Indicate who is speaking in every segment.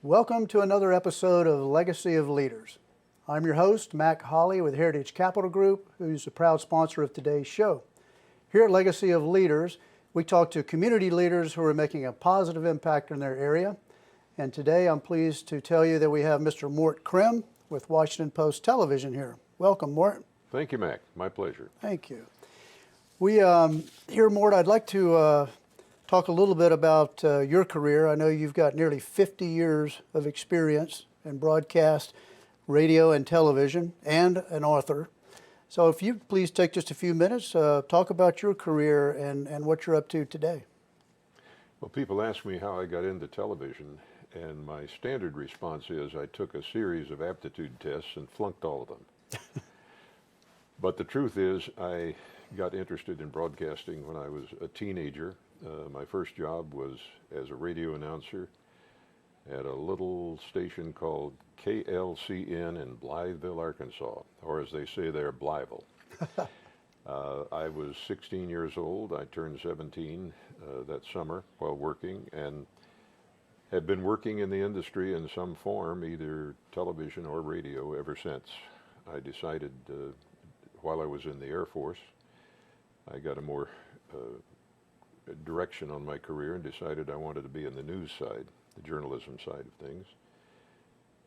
Speaker 1: Welcome to another episode of Legacy of Leaders. I'm your host, Mac Holley with Heritage Capital Group, who's a proud sponsor of today's show. Here at Legacy of Leaders, we talk to community leaders who are making a positive impact in their area. And today I'm pleased to tell you that we have Mr. Mort Crim with Washington Post Television here. Welcome, Mort.
Speaker 2: Thank you, Mac. My pleasure.
Speaker 1: Thank you. Here, Mort, I'd like to talk a little bit about your career. I know you've got nearly 50 years of experience in broadcast, radio, and television, and an author. So if you please take just a few minutes, talk about your career and what you're up to today.
Speaker 2: Well, people ask me how I got into television, and my standard response is I took a series of aptitude tests and flunked all of them. But the truth is I got interested in broadcasting when I was a teenager. My first job was as a radio announcer at a little station called KLCN in Blytheville, Arkansas, or as they say there, Blyville. I was 16 years old. I turned 17 that summer while working, and had been working in the industry in some form, either television or radio, ever since. I decided while I was in the Air Force, I got a more direction on my career and decided I wanted to be in the news side, the journalism side of things.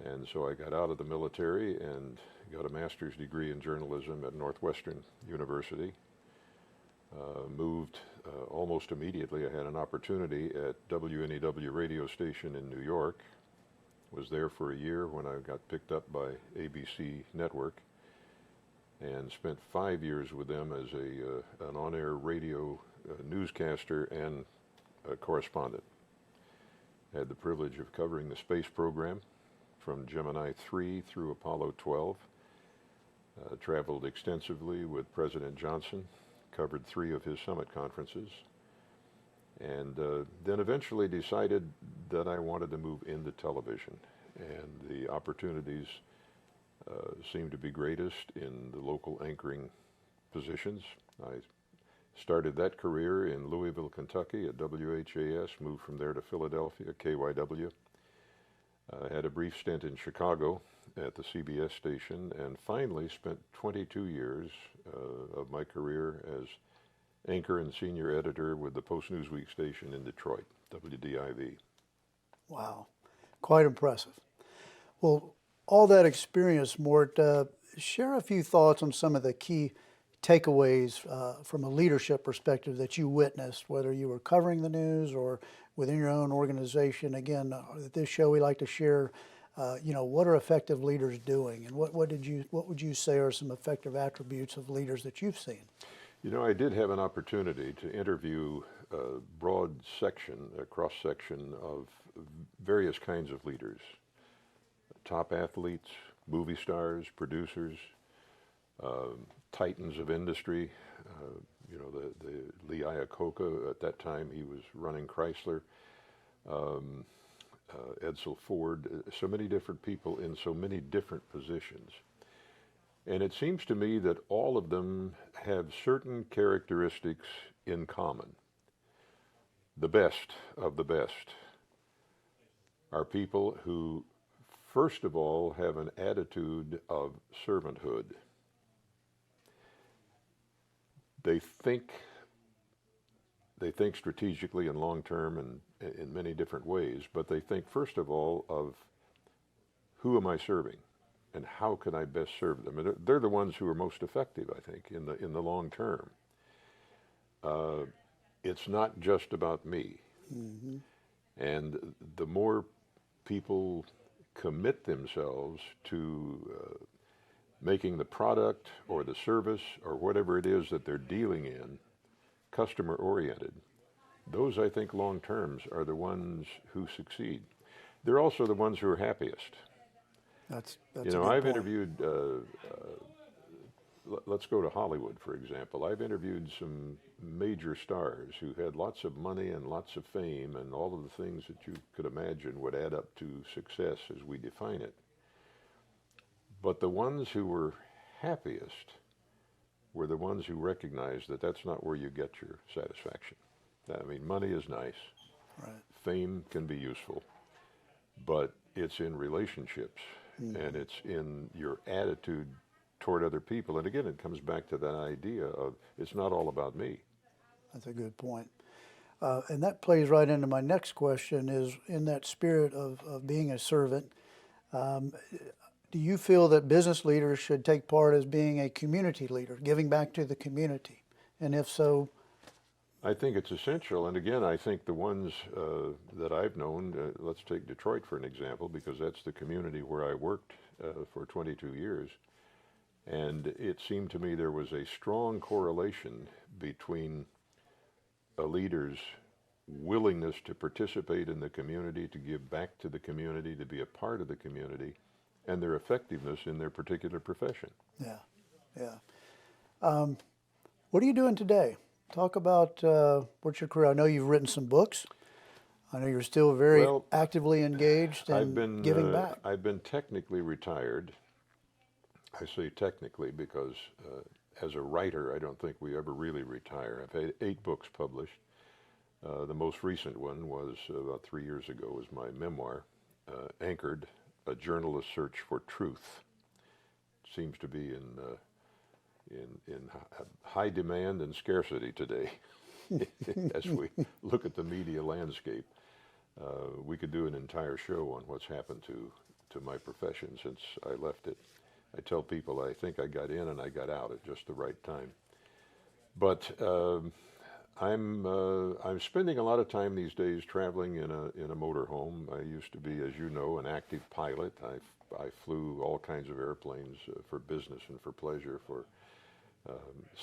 Speaker 2: And so I got out of the military and got a master's degree in journalism at Northwestern University. Moved almost immediately. I had an opportunity at WNEW radio station in New York. Was there for a year when I got picked up by ABC Network, and spent 5 years with them as an on-air radio newscaster and a correspondent. Had the privilege of covering the space program from Gemini 3 through Apollo 12. Traveled extensively with President Johnson, covered 3 of his summit conferences, and then eventually decided that I wanted to move into television, and the opportunities seemed to be greatest in the local anchoring positions. I started that career in Louisville, Kentucky at WHAS, moved from there to Philadelphia, KYW. Had a brief stint in Chicago at the CBS station, and finally spent 22 years of my career as anchor and senior editor with the Post-Newsweek station in Detroit, WDIV.
Speaker 1: Wow, quite impressive. Well, all that experience, Mort, share a few thoughts on some of the key takeaways from a leadership perspective that you witnessed, whether you were covering the news or within your own organization. Again, at this show we like to share, what are effective leaders doing, and what would you say are some effective attributes of leaders that you've seen?
Speaker 2: You know, I did have an opportunity to interview a broad section, a cross-section of various kinds of leaders. Top athletes, movie stars, producers, titans of industry. The Lee Iacocca, at that time he was running Chrysler, Edsel Ford, so many different people in so many different positions. And it seems to me that all of them have certain characteristics in common. The best of the best are people who, first of all, have an attitude of servanthood. They think strategically and long-term and in many different ways, but they think, first of all, of who am I serving and how can I best serve them? And they're the ones who are most effective, I think, in the long term. It's not just about me. Mm-hmm. And the more people commit themselves to making the product or the service or whatever it is that they're dealing in customer-oriented, those, I think, long terms are the ones who succeed. They're also the ones who are happiest.
Speaker 1: That's
Speaker 2: I've interviewed, let's go to Hollywood, for example. I've interviewed some major stars who had lots of money and lots of fame and all of the things that you could imagine would add up to success as we define it. But the ones who were happiest were the ones who recognized that that's not where you get your satisfaction. I mean, money is nice.
Speaker 1: Right.
Speaker 2: Fame can be useful. But it's in relationships, and it's in your attitude toward other people. And again, it comes back to that idea of it's not all about me.
Speaker 1: That's a good point. And that plays right into my next question is in that spirit of being a servant, do you feel that business leaders should take part as being a community leader, giving back to the community? And if so,
Speaker 2: I think it's essential. And again, I think the ones that I've known, let's take Detroit for an example, because that's the community where I worked for 22 years. And it seemed to me there was a strong correlation between a leader's willingness to participate in the community, to give back to the community, to be a part of the community, and their effectiveness in their particular profession.
Speaker 1: yeah, yeah. What are you doing today? Talk about what's your career. I know you've written some books. I know you're still very
Speaker 2: Well,
Speaker 1: actively engaged and giving back.
Speaker 2: I've been technically retired. I say technically because as a writer, I don't think we ever really retire. I've had 8 books published. The most recent one was about 3 years ago, was my memoir, Anchored, A Journalist's Search for Truth. Seems to be in high demand and scarcity today as we look at the media landscape. We could do an entire show on what's happened to my profession since I left it. I tell people I think I got in and I got out at just the right time. But I'm spending a lot of time these days traveling in a motorhome. I used to be, as you know, an active pilot. I flew all kinds of airplanes for business and for pleasure for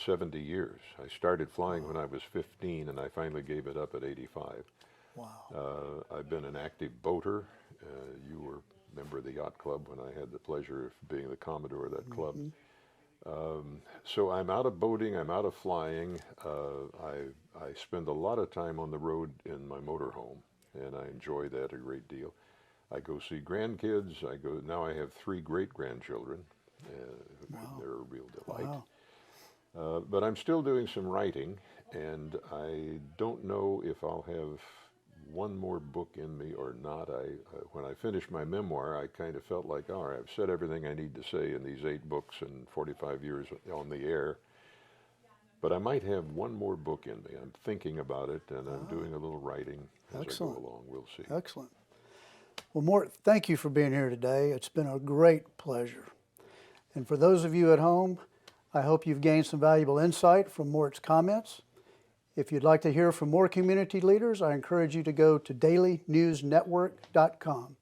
Speaker 2: 70 years. I started flying when I was 15, and I finally gave it up at 85.
Speaker 1: Wow.
Speaker 2: I've been an active boater. You were a member of the yacht club when I had the pleasure of being the commodore of that club. So I'm out of boating, I'm out of flying. I spend a lot of time on the road in my motorhome, and I enjoy that a great deal. I go see grandkids. Now I have 3 great-grandchildren.
Speaker 1: Wow.
Speaker 2: They're a real delight.
Speaker 1: Wow.
Speaker 2: But I'm still doing some writing, and I don't know if I'll have one more book in me or not. When I finished my memoir, I kind of felt like, all right, I've said everything I need to say in these 8 books and 45 years on the air. But I might have one more book in me. I'm thinking about it, and I'm doing a little writing as
Speaker 1: Excellent.
Speaker 2: I go along. We'll see.
Speaker 1: Excellent. Well, Mort, thank you for being here today. It's been a great pleasure. And for those of you at home, I hope you've gained some valuable insight from Mort's comments. If you'd like to hear from more community leaders, I encourage you to go to dailynewsnetwork.com.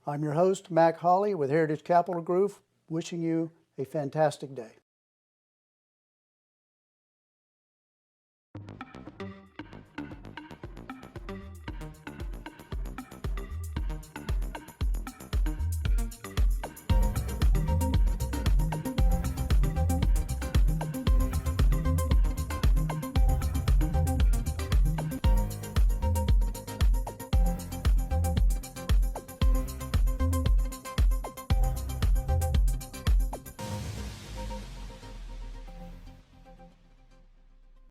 Speaker 1: I'm your host, Mac Holley with Heritage Capital Group, wishing you a fantastic day.